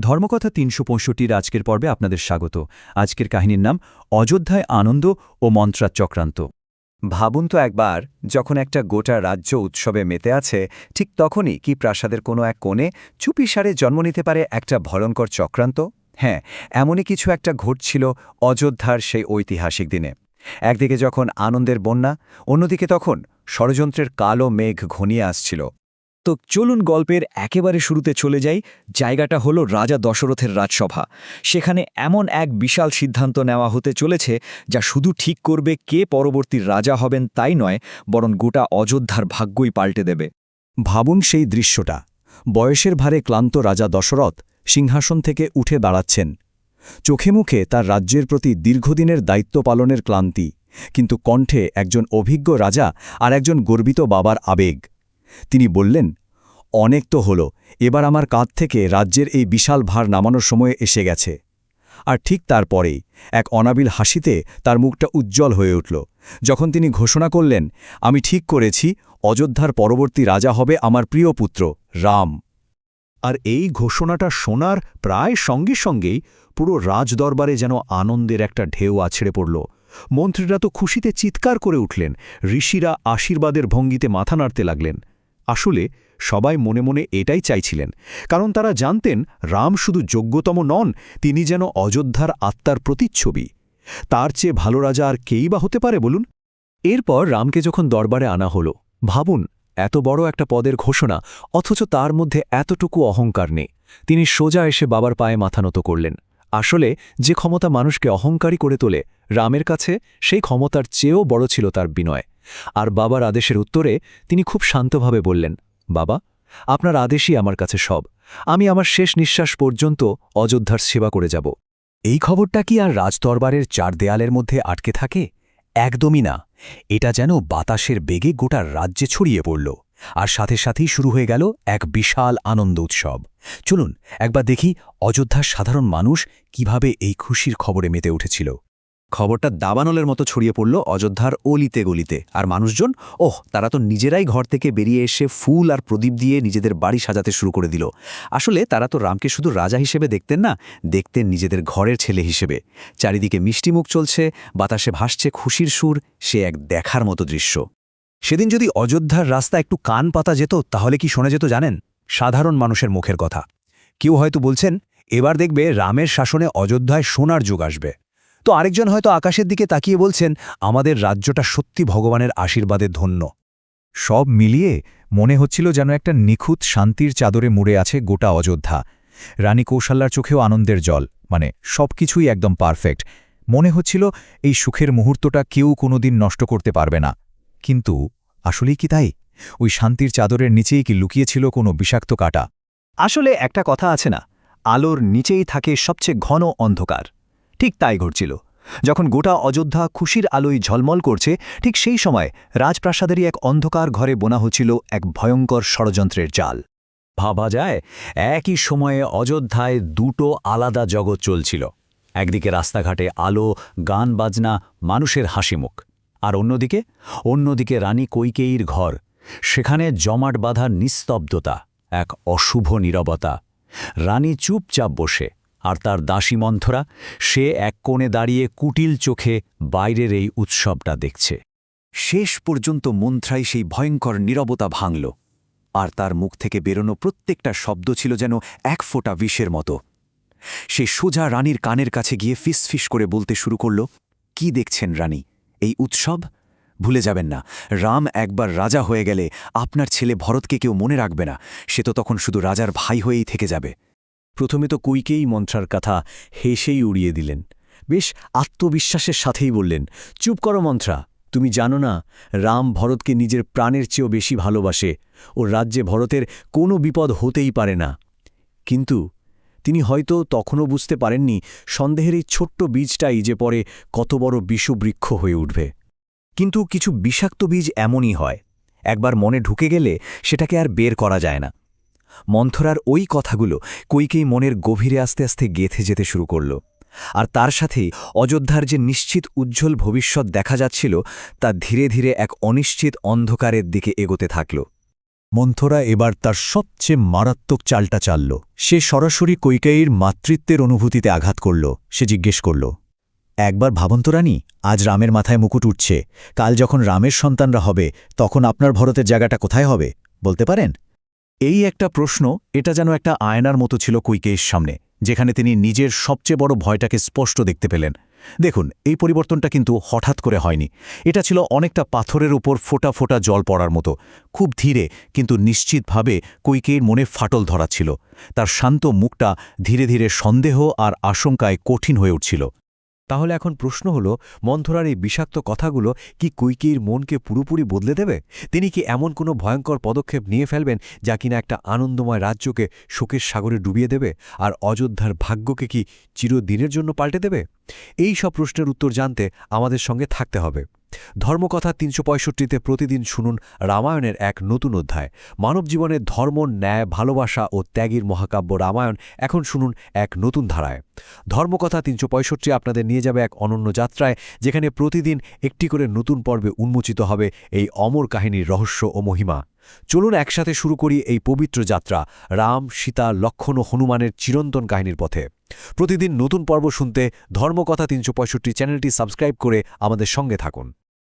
ধর্মকথা ৩৬৫ আজকের পর্বে আপনাদের স্বাগত। আজকের কাহিনীর নাম অযোধ্যায় আনন্দ ও মন্ত্রার চক্রান্ত। ভাবুন তো একবার, যখন একটা গোটা রাজ্য উৎসবে মেতে আছে, ঠিক তখনই কি প্রাসাদের কোনো এক কোণে চুপিসারে জন্ম নিতে পারে একটা ভয়ঙ্কর চক্রান্ত? হ্যাঁ, এমনই কিছু একটা ঘটছিল অযোধ্যার সেই ঐতিহাসিক দিনে। একদিকে যখন আনন্দের বন্যা, অন্যদিকে তখন ষড়যন্ত্রের কালো মেঘ ঘনিয়ে আসছিল। তো চলুন গল্পের একেবারে শুরুতে চলে যাই। জায়গাটা হলো রাজা দশরথের রাজসভা। সেখানে এমন এক বিশাল সিদ্ধান্ত নেওয়া হতে চলেছে যা শুধু ঠিক করবে কে পরবর্তী রাজা হবেন তাই নয়, বরং গোটা অযোধ্যার ভাগ্যই পাল্টে দেবে। ভাবুন সেই দৃশ্যটা। বয়সের ভারে ক্লান্ত রাজা দশরথ সিংহাসন থেকে উঠে দাঁড়াচ্ছেন। চোখে মুখে তার রাজ্যের প্রতি দীর্ঘদিনের দায়িত্ব পালনের ক্লান্তি, কিন্তু কণ্ঠে একজন অভিজ্ঞ রাজা আর একজন গর্বিত বাবার আবেগ। তিনি বললেন, অনেক তো হল, এবার আমার কাঁধ থেকে রাজ্যের এই বিশাল ভার নামানোর সময় এসে গেছে। আর ঠিক তারপরেই এক অনাবিল হাসিতে তার মুখটা উজ্জ্বল হয়ে উঠল, যখন তিনি ঘোষণা করলেন, আমি ঠিক করেছি, অযোধ্যার পরবর্তী রাজা হবে আমার প্রিয় পুত্র রাম। আর এই ঘোষণাটা শোনার প্রায় সঙ্গে সঙ্গেই পুরো রাজদরবারে যেন আনন্দের একটা ঢেউ আছড়ে পড়ল। মন্ত্রীরা তো খুশিতে চিৎকার করে উঠলেন, ঋষিরা আশীর্বাদের ভঙ্গিতে মাথা নাড়তে লাগলেন। আসলে সবাই মনে মনে এটাই চাইছিলেন, কারণ তারা জানতেন রাম শুধু যোগ্যতম নন, তিনি যেন অযোধ্যার আত্মার প্রতিচ্ছবি। তার চেয়ে ভালো রাজা আর কেই বা হতে পারে বলুন? এরপর রামকে যখন দরবারে আনা হলো, ভাবুন, এত বড় একটা পদের ঘোষণা, অথচ তার মধ্যে এতটুকু অহংকার নেই। তিনি সোজা এসে বাবার পায়ে মাথা নত করলেন। আসলে যে ক্ষমতা মানুষকে অহংকারী করে তোলে, রামের কাছে সেই ক্ষমতার চেয়েও বড় ছিল তার বিনয়। আর বাবার আদেশের উত্তরে তিনি খুব শান্তভাবে বললেন, বাবা, আপনার আদেশই আমার কাছে সব। আমি আমার শেষ নিঃশ্বাস পর্যন্ত অযোধ্যার সেবা করে যাব। এই খবরটা কি আর রাজদরবারের চার দেয়ালের মধ্যে আটকে থাকে? একদমই না। এটা যেন বাতাসের বেগে গোটা রাজ্যে ছড়িয়ে পড়ল, আর সাথে সাথেই শুরু হয়ে গেল এক বিশাল আনন্দ উৎসব। চলুন একবার দেখি অযোধ্যার সাধারণ মানুষ কিভাবে এই খুশির খবরে মেতে উঠেছিল। খবরটা দাবানলের মতো ছড়িয়ে পড়ল অযোধ্যার অলিতে গলিতে। আর মানুষজন, তারা তো নিজেরাই ঘর থেকে বেরিয়ে এসে ফুল আর প্রদীপ দিয়ে নিজেদের বাড়ি সাজাতে শুরু করে দিল। আসলে তারা তো রামকে শুধু রাজা হিসেবে দেখতেন না, দেখতেন নিজেদের ঘরের ছেলে হিসেবে। চারিদিকে মিষ্টিমুখ চলছে, বাতাসে ভাসছে খুশির সুর। সে এক দেখার মতো দৃশ্য। সেদিন যদি অযোধ্যার রাস্তা একটু কান পাতা যেত, তাহলে কি শোনা যেত জানেন? সাধারণ মানুষের মুখের কথা। কেউ হয়তো বলছেন, এবার দেখবে রামের শাসনে অযোধ্যায় সোনার যুগ আসবে। তো আরেকজন হয়তো আকাশের দিকে তাকিয়ে বলছেন, আমাদের রাজ্যটা সত্যি ভগবানের আশীর্বাদে ধন্য। সব মিলিয়ে মনে হচ্ছিল যেন একটা নিখুঁত শান্তির চাদরে মুড়ে আছে গোটা অযোধ্যা। রানী কৌশল্যার চোখেও আনন্দের জল, মানে সবকিছুই একদম পারফেক্ট। মনে হচ্ছিল এই সুখের মুহূর্তটা কেউ কোনোদিন নষ্ট করতে পারবে না। কিন্তু আসলেই কি তাই? ওই শান্তির চাদরের নিচেই কি লুকিয়েছিল কোনো বিষাক্ত কাঁটা? আসলে একটা কথা আছে না, আলোর নিচেই থাকে সবচেয়ে ঘন অন্ধকার। ঠিক তাই ঘটছিল। যখন গোটা অযোধ্যা খুশির আলোয় ঝলমল করছে, ঠিক সেই সময় রাজপ্রাসাদেরই এক অন্ধকার ঘরে বোনা হচ্ছিল এক ভয়ঙ্কর ষড়যন্ত্রের জাল। ভাবা যায়, একই সময়ে অযোধ্যায় দুটো আলাদা জগৎ চলছিল। একদিকে রাস্তাঘাটে আলো, গান বাজনা, মানুষের হাসিমুখ। আর অন্যদিকে রানী কৈকেয়ীর ঘর। সেখানে জমাট বাঁধা নিস্তব্ধতা, এক অশুভ নীরবতা। রানী চুপচাপ বসে, আর তার দাসী মন্থরা, সে এক কোণে দাঁড়িয়ে কুটিল চোখে বাইরের এই উৎসবটা দেখছে। শেষ পর্যন্ত মন্ত্রাই সেই ভয়ঙ্কর নীরবতা ভাঙল, আর তার মুখ থেকে বেরোনো প্রত্যেকটা শব্দ ছিল যেন এক ফোঁটা বিষের মতো। সে সোজা রানীর কানের কাছে গিয়ে ফিসফিস করে বলতে শুরু করল, কি দেখছেন রানী, এই উৎসব? ভুলে যাবেন না, রাম একবার রাজা হয়ে গেলে আপনার ছেলে ভরতকে কেউ মনে রাখবে না। সে তো তখন শুধু রাজার ভাই হয়েই থেকে যাবে। প্রথমে তো কৈকেয়ী মন্ত্রার কথা হেসেই উড়িয়ে দিলেন। বেশ আত্মবিশ্বাসের সাথেই বললেন, চুপ করো মন্ত্রা, তুমি জানো না, রাম ভরতকে নিজের প্রাণের চেয়েও বেশি ভালোবাসে। ওর রাজ্যে ভরতের কোনো বিপদ হতেই পারে না। কিন্তু তিনি হয়তো তখনও বুঝতে পারেননি, সন্দেহের এই ছোট্ট বীজটাই যে পরে কত বড় বিষবৃক্ষ হয়ে উঠবে। কিন্তু কিছু বিষাক্ত বীজ এমনই হয়, একবার মনে ঢুকে গেলে সেটাকে আর বের করা যায় না। মন্থরার ওই কথাগুলো কৈকেয়ী মনের গভীরে আস্তে আস্তে গেঁথে যেতে শুরু করল। আর তার সাথেই অযোধ্যার যে নিশ্চিত উজ্জ্বল ভবিষ্যৎ দেখা যাচ্ছিল, তা ধীরে ধীরে এক অনিশ্চিত অন্ধকারের দিকে এগোতে থাকল। মন্থরা এবার তার সবচেয়ে মারাত্মক চালটা চালল। সে সরাসরি কৈকেয়ীর মাতৃত্বের অনুভূতিতে আঘাত করল। সে জিজ্ঞেস করল, একবার ভাবন্ত রানী, আজ রামের মাথায় মুকুট উঠছে, কাল যখন রামের সন্তানরা হবে তখন আপনার ভরতের জায়গাটা কোথায় হবে বলতে পারেন? এই একটা প্রশ্ন, এটা যেন একটা আয়নার মতো ছিল কৈকেয়ীর সামনে, যেখানে তিনি নিজের সবচেয়ে বড় ভয়টাকে স্পষ্ট দেখতে পেলেন। দেখুন, এই পরিবর্তনটা কিন্তু হঠাৎ করে হয়নি। এটা ছিল অনেকটা পাথরের উপর ফোঁটা ফোঁটা জল পড়ার মতো। খুব ধীরে কিন্তু নিশ্চিতভাবে কৈকেয়ীর মনে ফাটল ধরাচ্ছিল। তার শান্ত মুখটা ধীরে ধীরে সন্দেহ আর আশঙ্কায় কঠিন হয়ে উঠছিল। তাহলে এখন প্রশ্ন হলো, মন্থরার এই বিষাক্ত কথাগুলো কি কৈকেয়ীর মনকে পুরোপুরি বদলে দেবে? তিনি কি এমন কোনো ভয়ঙ্কর পদক্ষেপ নিয়ে ফেলবেন যা কিনা একটা আনন্দময় রাজ্যকে শোকের সাগরে ডুবিয়ে দেবে, আর অযোধ্যার ভাগ্যকে কি চিরদিনের জন্য পাল্টে দেবে? এই সব প্রশ্নের উত্তর জানতে আমাদের সঙ্গে থাকতে হবে। ধর্মকথা ৩৬৫তে প্রতিদিন শুনুন রামায়ণের এক নতুন অধ্যায়। মানব জীবনের ধর্ম, ন্যায়, ভালোবাসা ও ত্যাগীর মহাকাব্য রামায়ণ এখন শুনুন এক নতুন ধারায়। ধর্মকথা ৩৬৫ আপনাদের নিয়ে যাবে এক অনন্য যাত্রায়, যেখানে প্রতিদিন একটি করে নতুন পর্বে উন্মোচিত হবে এই অমর কাহিনীর রহস্য ও মহিমা। চলুন একসাথে শুরু করি এই পবিত্র যাত্রা, রাম, সীতা, লক্ষ্মণ ও হনুমানের চিরন্তন কাহিনীর পথে। প্রতিদিন নতুন পর্ব শুনতে ধর্মকথা ৩৬৫ চ্যানেলটি সাবস্ক্রাইব করে আমাদের সঙ্গে থাকুন।